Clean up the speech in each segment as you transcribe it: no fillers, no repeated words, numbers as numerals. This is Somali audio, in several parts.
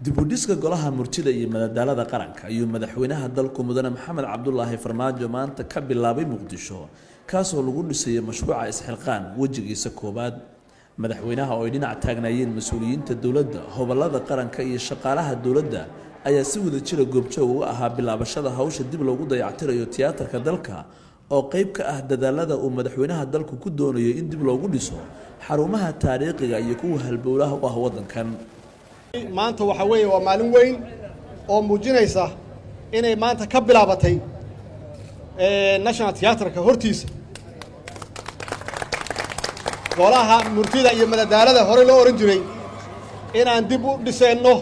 dib-u-dhiska golaha murtida iyo madadaalada qaranka ayuu madaxweynaha dalku mudane maxamed cabdulaahi farmaajo maanta ka bilaabay muqdisho kaasoo lagu dhisay mashruuca isxilqaan wajigiisa koobaad madaxweynaha oo ay dhinac taagnaayeen mas'uuliyiinta dawladda hobolada qaranka iyo shaqaalaha dawladda ayaa si wada jira goobjoog uga ahaa bilaabashada hawsha dib loogu dayactirayo tiyaatarka dalka oo qayb ka ah dadaalada uu madaxweynaha dalku ku doonayo in dib loogu dhiso xarumaha taariikhiga iyo kuwa halbowlaha u ah wadankan maanta waxa weeye waa maalin weyn oo muujinaysa inay maanta ka bilaabatay national theaterka hortiisa golaha murtida iyo madadaalada hore loo oran jiray inaan dib u dhisayno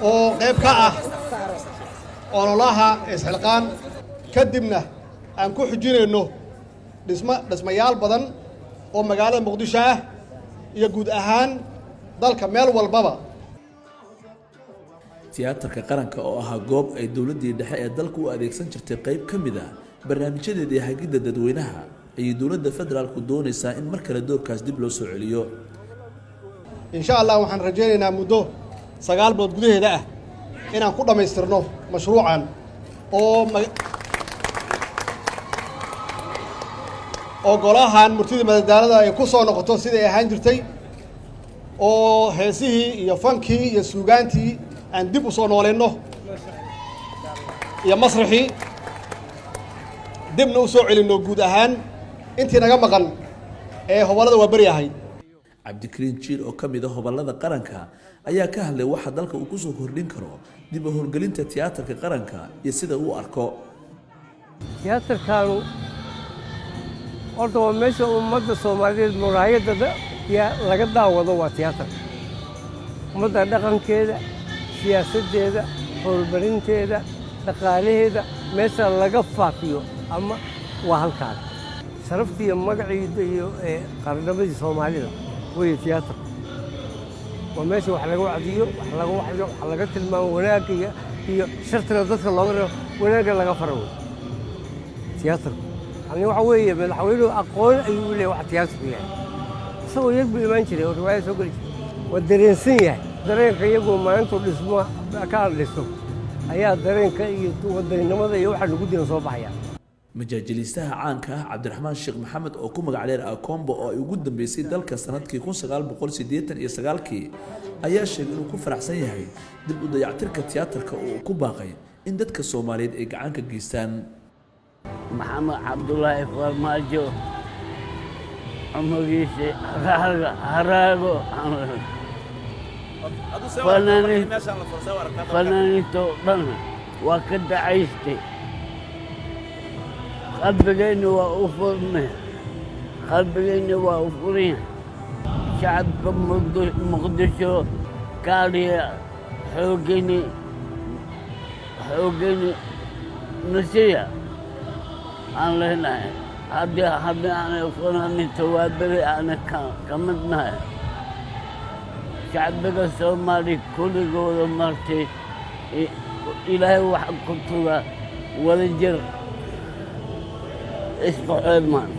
oo qayb ka ah ololaha isxilqaan kadibna aan ku xujinayno dhismayaal badan oo magaalada muqdisho ah iyo guud ahaan dalka meel walbaba tiyaatarka qaranka oo ahaa goob ay dawladdii dhexe ee dalku u adeegsan jirtay qayb ka mid ah barnaamijyadeedii hagidda dadweynaha ayay dawladda federaalku doonaysaa in mar kale doorkaas dib loo soo celiyo insha allah waxaan rajaynaynaa muddo 9 bilood gudaheeda ah inaan ku dhammaystirno mashruucan oo golahan murtida madadaalada ay ku soo noqoto sidii ay ahaan jirtay oo heesihii iyo fankii iyo suugaantii aan dib u soo nooleeno iyo masraxii dibna u soo celinno guud ahaan intii naga maqan ee hobolada waa bari ahayd cabdikariin jiil oo ka mid ah hobolada qaranka ayaa ka hadlay waxa dalka uu ku soo kordhin karo dib u howlgelinta tiyaatarka qaranka iyo sida uu arko tiyaatarkaanu horta waa meesha ummadda soomaaliyeed muraayadda laga daawado waa tiyaatarka ummadda dhaqankeeda siyaasaddeeda howlbarinteeda dhaqaalaheeda meesha laga faafiyo ama waa halkaan sharaftiiyo magaciida iyo qarnamadii soomaalida weeye tiyaatarka waa meesha wax laga wacdiyo wax laga tilmaamo wanaagga iyo shartana dadka looga reebo wanaagga laga fara wey tiyaatarku yani waxa weeye madaxweynuhu aqoon ayuu leeyahay wax tiyaatarku yahay isagoo yar buu imaan jiray oo riwaayad soo geli jiray waa dareensan yahay dareenka iyagoo maalintuu dhismo ka dhisto ayaa dareenka iyo wadaninimada iyo waxa lagu dilan soo baxaya majaajiliistaha caanka ah cabdiraxmaan sheekh maxamed oo ku magac dheer akombo oo ay ugu dambeysay dalka sanadkii 1989kii ayaa sheegay inuu ku faraxsan yahay dib u dayactirka tiyaatarka oo uu ku baaqay in dadka Soomaaliyeed ay gacan ka geystaan maxamed cabdulaahi farmaajo amagiisa haraago fanaaniinta oo dhan waa ka dacaystay qalbigeenna waa u furnay qalbigeenna waa u furan shacabka muqdisho kaaliya xooggeeni nasiya aan leenahay haddii aanay fanaaniinta waa beri aanay ka midnahay shacbiga soomaali kulligooda martay ilaahay waxa ku tuga wadajir isku xirmaan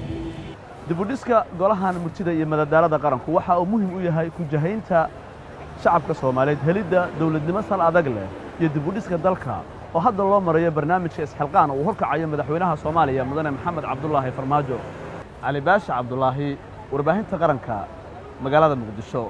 dib-u-dhiska golahan murtida iyo madadaalada qaranku waxa uu muhiim u yahay ku jahaynta shacabka Soomaaliyeed helidda dawladnimo sal adag leh iyo dib-u-dhiska dalka oo hadda loo marayo barnaamijka isxilqaan oo horkacayo madaxweynaha Soomaaliya mudane maxamed cabdulaahi farmaajo Ali Baasha Cabdulaahi warbaahinta qaranka magaalada Muqdisho.